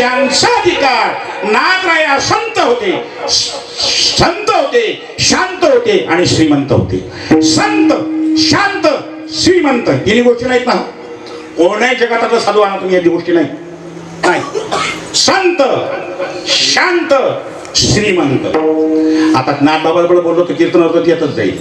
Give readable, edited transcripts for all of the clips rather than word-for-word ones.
ज्यांचा अधिकार नागराया संत होते, संत होते, शांत होते आणि श्रीमंत होते. संत, शांत, श्रीमंत तिन्ही गोष्टी नाहीत ना. कोणाही जगात आता साधू आणा तुम्ही, या गोष्टी नाही. संत, शांत, श्रीमंत. आता ज्ञानबाबाबरोबर बोललो तर कीर्तन होतं येतच जाईल.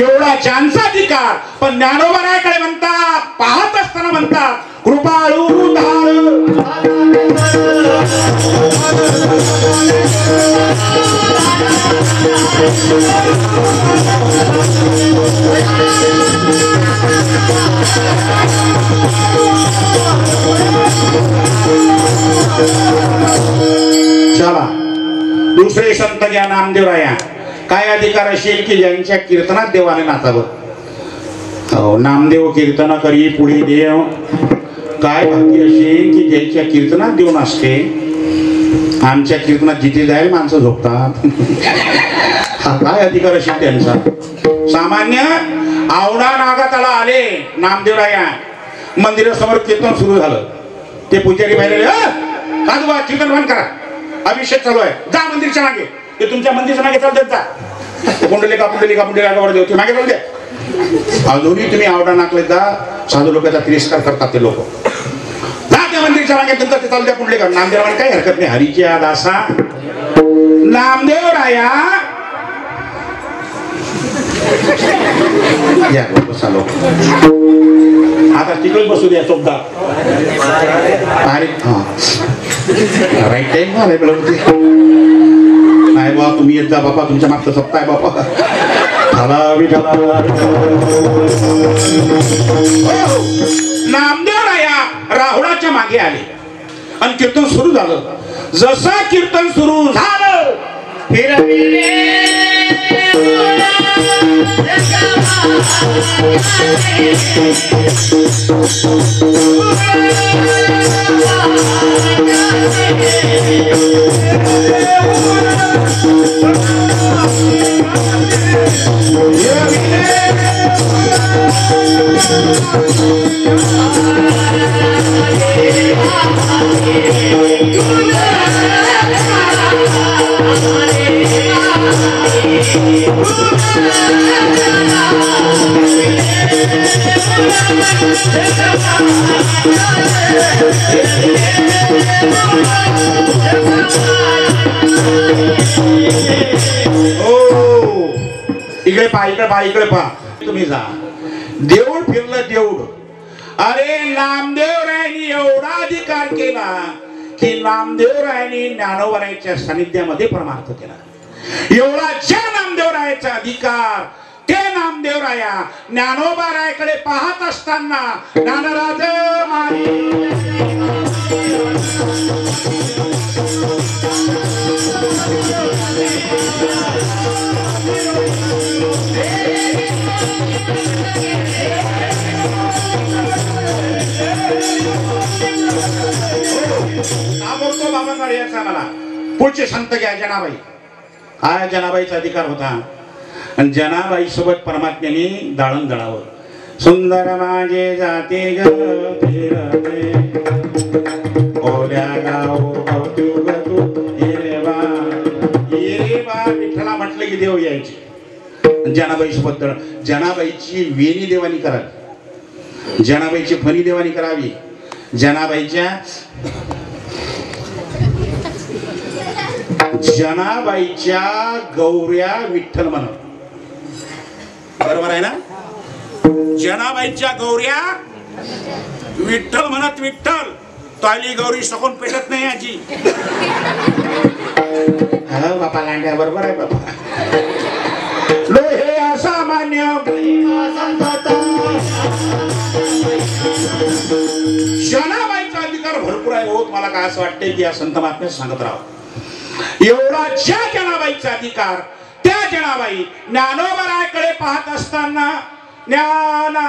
एवढा ज्यांचा अधिकार, पण ज्ञानोबा रायकडे म्हणतात, पाहत असताना म्हणतात कृपाळू धाळ. चला दुसरे संत घ्या, नामदेवराया. काय अधिकार असेल की ज्यांच्या कीर्तनात देवाने नाचावं. हो, नामदेव कीर्तन करी पुढे देव. काय भाग्य असेल की ज्यांच्या कीर्तनात देव नाचते. आमच्या कीर्तनात जिथे जाईल माणसं झोपतात. हा काय अधिकार असेल त्यांचा. सामान्य आवडा नागाताला आले नामदेवराया, मंदिरासमोर कीर्तन सुरू झालं. ते पुजारी पाहिले, काजूबा कीर्तन बंद करा, अभिषेक चालू आहे, जा मंदिरच्या मागे. ते तुमच्या मंदिरच्या मागे चालतात जा. पुंडलिका पुंडलिका पुंडलिका वर देवते मागे चालू द्या. अजूनही तुम्ही आवडा नाकले जा. साधू लोकांचा तिरस्कार करतात ते लोक. जा त्या मंदिरच्या मागे, तुमचा ते चालू द्या पुंडलिका. नामदेवाने काही हरकत नाही. हरीच्या दासा नामदेवराया या बसालो. आता तिकडे बसू द्या चोपदा. अरे हा राईट टाइम नाही बा, तुम्ही येत जा बापा, तुमच्या मागचं सप्ताह आहे बापा. नामदेवराया राहुळाच्या मागे आले आणि कीर्तन सुरू झालं. जसं कीर्तन सुरू झालं, इकडे पहा, इकडे पहा, इकडे पहा. तुम्ही जा. देऊळ फिरलं देऊळ. अरे नामदेवरायांनी एवढा अधिकार केला की नामदेवरायांनी ज्ञानोबारायांच्या सानिध्यामध्ये परमार्थ केला. एवढा ज्या नामदेवरायाचा अधिकार, ते नामदेवराया ज्ञानोबारायाकडे पाहत असताना ज्ञानराज बाबा याचा मला पुढचे संत घ्या. जनाबाई. हा जनाबाईचा अधिकार होता आणि जनाबाई सोबत परमात्म्याने दाळण दळावं. सुंदर माझे जाते ग फिरते ओल्या गाव कौतुक तू ये बा विठ्ठला म्हटलं की देव यायचे. जनाबाई सोबत दळ. जनाबाईची वेणी देवानी करावी, जनाबाईची फणी देवानी करावी. जनाबाईच्या गौऱ्या विठ्ठल म्हणत. बरोबर आहे ना. जनाबाईच्या गौऱ्या विठ्ठल म्हणत. विठ्ठल ताली गौरी सकून पेटत नाही आजी. बापा लांड्या बरोबर आहे बाबा. लो हे असामान्य जनाबाईचा अधिकार भरपूर आहे. होत मला काय असं वाटतंय की या संत महात्म्यात सांगत राहावं. एवढा ज्या जनाबाईचा अधिकार, त्या जनाबाई ज्ञानोबारायाकडे पाहत असताना ज्ञाना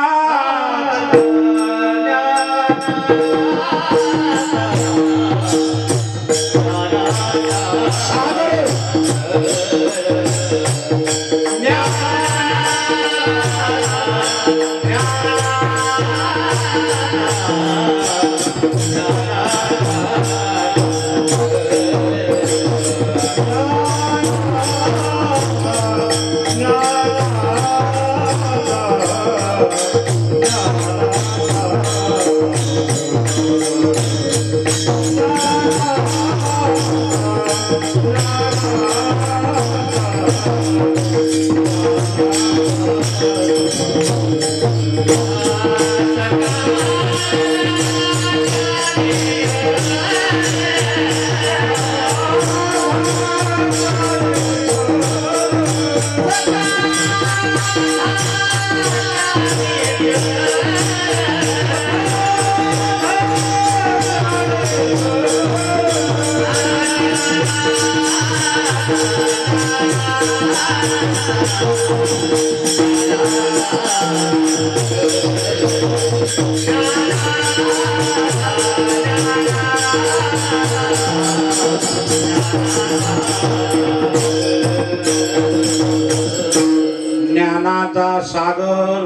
ज्ञानाचा सागर,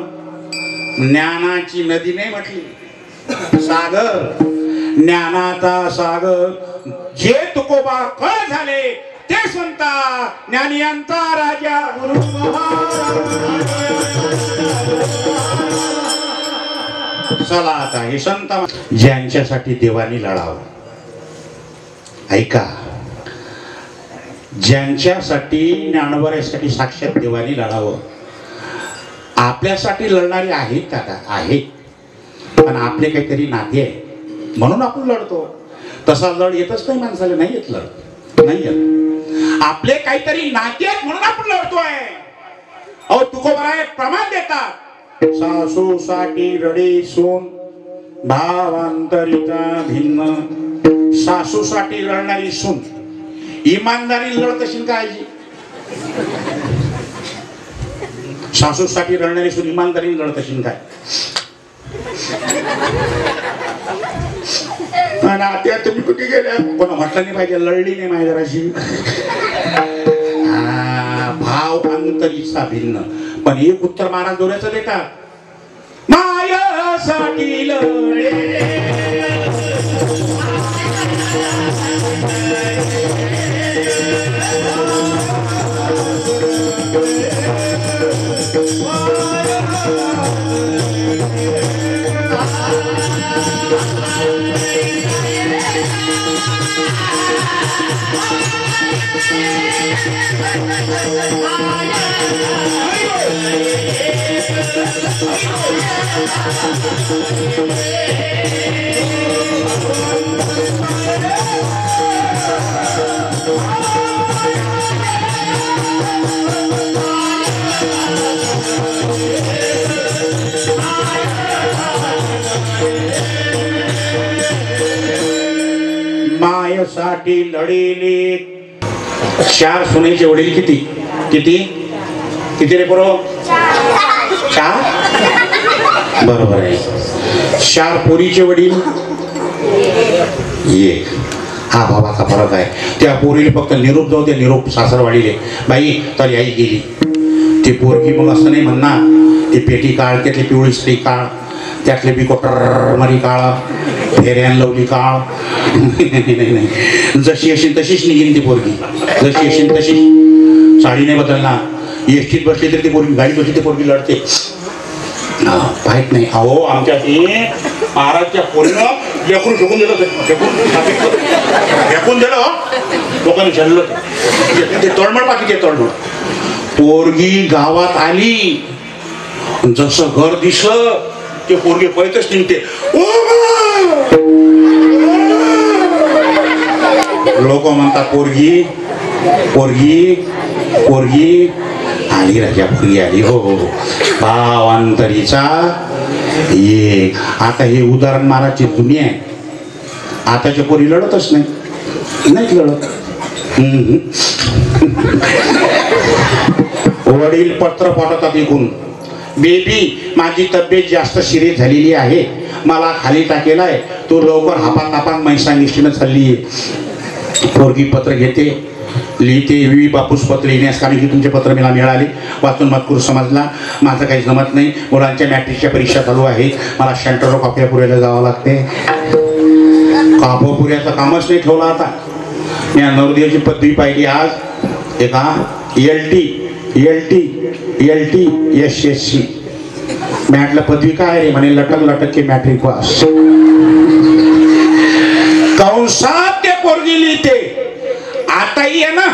ज्ञानाची नदी नाही म्हटली, सागर, ज्ञानाचा सागर. जे तुकोबा कळ झाले ते संता ज्ञानियांचा राजा गुरु चला आता हे संत ज्यांच्यासाठी देवानी लढावं. ऐका, ज्यांच्यासाठी ज्ञानोबाऱ्यासाठी साक्षात देवानी लढावं. आपल्यासाठी लढणारे आहेत दादा, आहेत, पण आपले काहीतरी नाते आहे म्हणून आपण लढतो. तसा लढ येतच नाही माणसाला, नाही येत लढ, नाही येत. आपले काहीतरी नाते आहेत म्हणून आपण लढतोय. अहो तुकोबाराय प्रमाण देतात, सासू साठी रडे सून भावांतरीचा भिन्न. सासू साठी लढणारी सून इमानदारी लढत असेल काळजी. सासू साठी लढणारी सून इमानदारी लढत असेल काय. आता तुम्ही कुठे गेल्या, कोण म्हटलं नाही पाहिजे, लढली नाही माझ्या जराशी. भाव अंतरीचा भिन्न. पण एक उत्तर महाराज दोऱ्याचं देतात, मायासाठी लढे मायासाठी लढेले. चार सुनेचे वडील किती किती किती रे पोरो? चार, बरोबर आहे. चार पोरीचे वडील एक. हा बाबाचा फरक आहे. त्या पोरीला फक्त निरोप जाऊ दे, निरोप सासरवाडीले बाई तरी आई गेली. ती पोरगी मग असं नाही म्हणणार, ती पेटी काळ, त्यातली पिवळी स्त्री काळ, त्यातले बी कोटर मारी काळ, फेऱ्यान लवली काळ. जशी असेल तशीच निघेन ती पोरगी, जशी असेल तशी. साडी नाही बदलणार. एसटीत बसली तरी ती पोरगी, गाडी बसली ती पोरगी लढते. पाहत नाही. अहो आमच्या ते महाराजच्या पोरीनं लेकरून फेकून दिलं, फेकून दिलं, लोकांनी झेललं ते तळमळ. बाकी ते तळमळ. पोरगी गावात आली, जसं घर दिसलं ते पोरगी पळतच निघते. लोक म्हणतात पोरगी पोरगी पोरगी आली, राजा पोरगी आली. हो हो, भावांतरीचा एक. आता हे उदाहरण महाराजची जुनी आहे. आताच्या पोरी लढतच नाही, नाहीच लढत. वडील पत्र पाठवतात इकून, बेबी माझी तब्येत जास्त सिरियस झालेली आहे, मला खाली टाकेलाय, तू लवकर हापातापात मैसा निष्ठीनं चालली आहे. पोरगी पत्र घेते, लिहिते, विवी बापूस पत्र येण्यास कारण की तुमचे पत्र मला मिळाले, वाचून मजकूर समजला, माझं काही जमत नाही, मुलांच्या मॅट्रिकच्या परीक्षा चालू आहेत, मला सेंटरवर काप्यापुऱ्याला जावं लागते. कापापुऱ्याचं कामच नाही ठेवलं. आता मी नवोदयाची पदवी पाहिली आज. एका LT LT LT SSC म्हटलं पदवी काय रे? म्हणे लटक लटक की मॅट्रिक पास. कंसात ते पोरगी लिहिते. आताही आहे ना.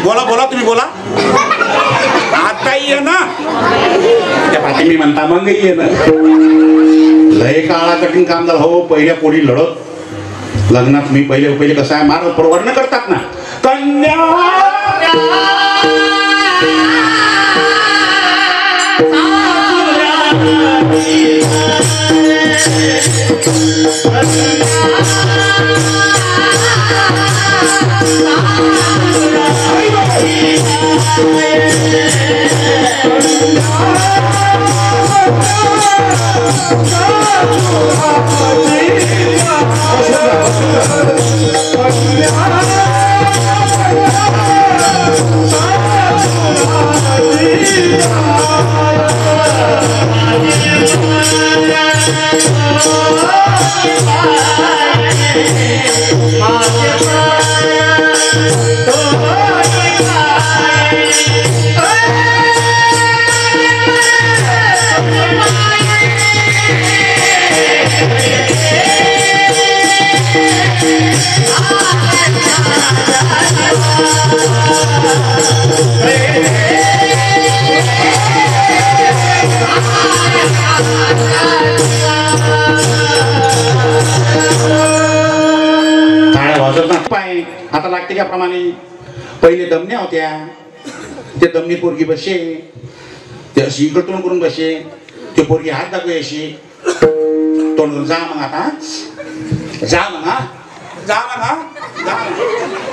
बोला बोला तुम्ही बोला. आताही आहे ना. त्या पाठी मी म्हणता मग ये ना. लय काळा कठीण काम झालं हो. पहिल्या पोरी लढत लग्नात मी पहिले कसं आहे मार प्रवर्णन करतात ना. कन्या आता लागते का प्रमाणे. पहिले दमण्या होत्या. ते दमनी पोरगी बसे. ते अशी इकडे तोंड करून बसे. ते पोरगी हात दाखवे अशी तोंड करून. जा मग आता. जा म्हणा. जा म्हणा. जा.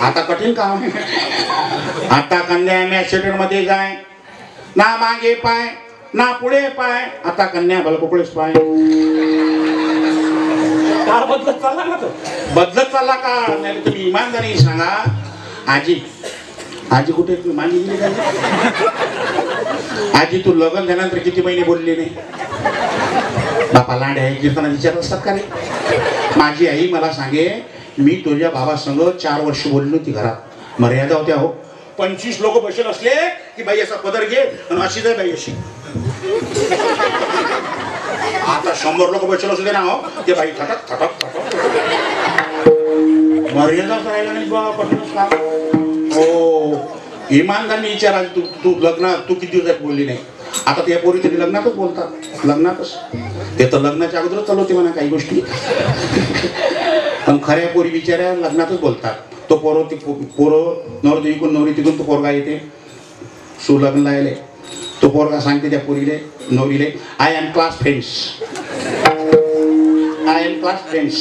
आता कठीण काम. आता कन्या ऍक्सिडेंट मध्ये जाय ना. मागे पाय ना पुढे पाय. आता कन्या भलकोकळेच पाय. काळ बदलत चालला ना. तो बदलत चालला का नाही. तुम्ही इमानदारी सांगा. आजी कुठे माझी गेली का? आजी तू लग्न झाल्यानंतर किती महिने बोलले नाही. बापा लांड आहे कीर्तना विचारत असतात का रे. माझी आई मला सांगे मी तुझ्या बाबासंग 4 वर्ष बोलली नव्हती घरात. मर्यादा होत्या हो. 25 लोक बसेल असले की बाई असा पदर घे आणि अशी जाय बाई अशी. आता 100 लोक बसेल असू दे ना हो. ते बाई थटक थटक थटक. मर्यादाच राहिला नाही बाबा. हो इमानदारी विचारा. तू लग्नात तू किती दिवसात बोलली नाही. आता त्या पोरी तरी लग्नातच बोलतात. लग्नातच. ते तर लग्नाच्या अगोदरच चालवते म्हणा काही गोष्टी. पण खऱ्या पोरी बिचाऱ्या लग्नातच बोलतात. तो पोरं नवरी इकून नवरी तिकून तो पोरगा येते. सुलग्नला यायले. तो पोरगा सांगते त्या पोरीले नवरीले I am class friends. I am class friends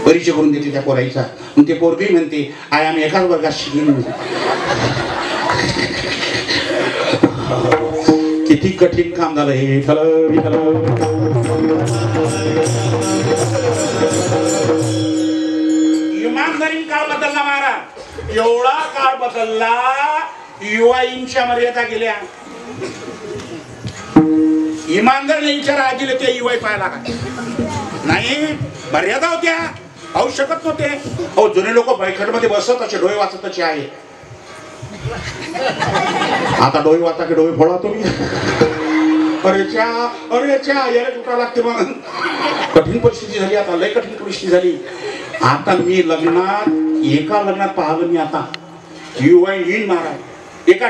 परिचय करून देते त्या पोराईचा. मग ते पोरगी म्हणते आय एम एकाच वर्गात शिकली. किती कठीण काम झालं हे. इमानदारी काळ बदलला महाराज. एवढा काळ बदलला. युवाईंच्या मर्यादा गेल्या. इमानदारीने विचारा आजीला ते युवाई पाहायला का नाही. मर्यादा होत्या. पाहू शकत नव्हते. अहो जुने लोक बैठक मध्ये बसत असे डोळे वाचत असे आहे. आता डोळे वाचा की डोळे फोडा तुम्ही. अरे च्या याला कुठं लागते मग. कठीण परिस्थिती झाली. आता लय कठीण परिस्थिती झाली. आता मी लग्नात एका लग्नात पाहिलं मी. आता युवा येईन महाराज एका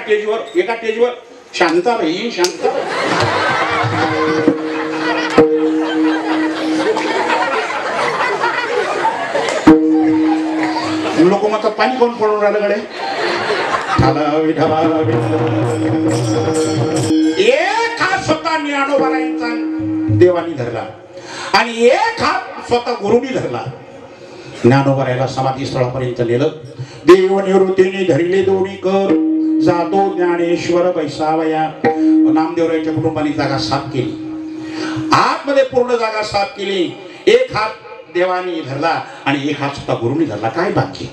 स्टेजवर शांता येईन. शांत लोक मग पाणी कोण पडून राहिलं कडे. एक हात स्वतः ज्ञानोबारायांचा देवानी धरला आणि एक हात स्वतः गुरुनी धरला. ज्ञानोबारायला समाधी स्थळापर्यंत नेलं. देव निवृत्तीने धरले दोन्ही कर. जातो ज्ञानेश्वर बैसावया. नामदेवरायांच्या कुटुंबाने जागा साफ केली. आतमध्ये पूर्ण जागा साफ केली. एक हात देवानी धरला आणि एक हात स्वतः गुरुनी धरला. काय बाकी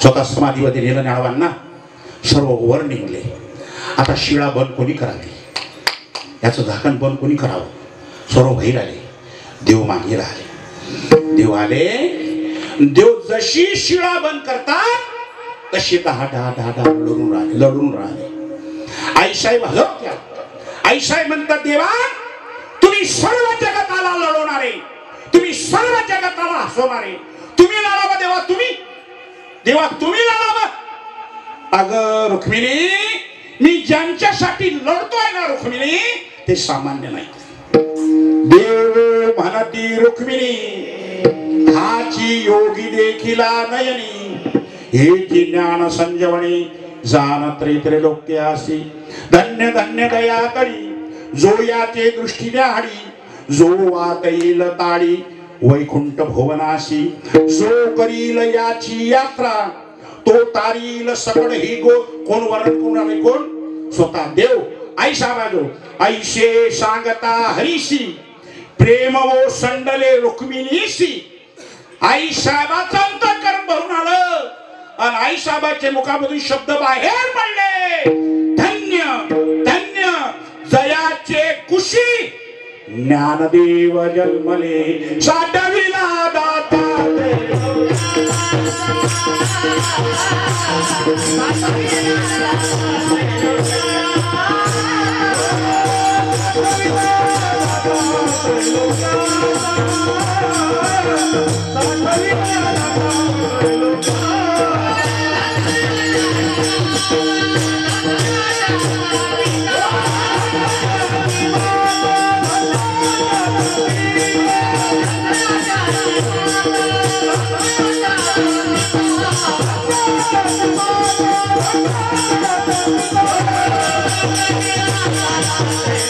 स्वतः समाधीमध्ये नेलं ज्ञानोबांना. सर्व वर निघले. आता शिळा बंद कोणी करावी. याचं झाकण बंद कोणी करावं. सर्व बाहेर आले. देव मागे राहिले. देव आले. देव जशी शिळा बंद करतात तशी दहा लढून राहिले. आई आईसाहेब हजर होत्या. आईसाहेब म्हणतात, देवा तुम्ही सर्व जगताला लढवणारे, तुम्ही सर्व जगताला हसवणारे, तुम्ही लढावं देवा, देवा तुम्ही लढावं. अगं रुक्मिणी, मी ज्यांच्यासाठी लढतोय ना रुक्मिणी, ते सामान्य नाही. देव म्हणती रुक्मिणी, हाची योगी देखिला नयनी, हे ज्ञान संजीवनी जाण त्रैलोक्यासी. धन्य धन्य दया करी जो याचे दृष्टीने आडी, जो वात येईल ताडी वैकुंठ भुवनासी. जो करील याची यात्रा तो तारील सकड ही गो. कोण वर्णन कोण, कोण स्वतः देव. आई साबाजो ऐशे सांगता हरीशी, प्रेम वो संडले रुक्मिणीशी. आई साहेबाचं अंतःकरण भरून आलं आणि आई साहेबाच्या मुखामधून शब्द बाहेर पडले, धन्य धन्य जयाचे कुशी, ज्ञानदेव जन्मले साठविला दाता. Thank you.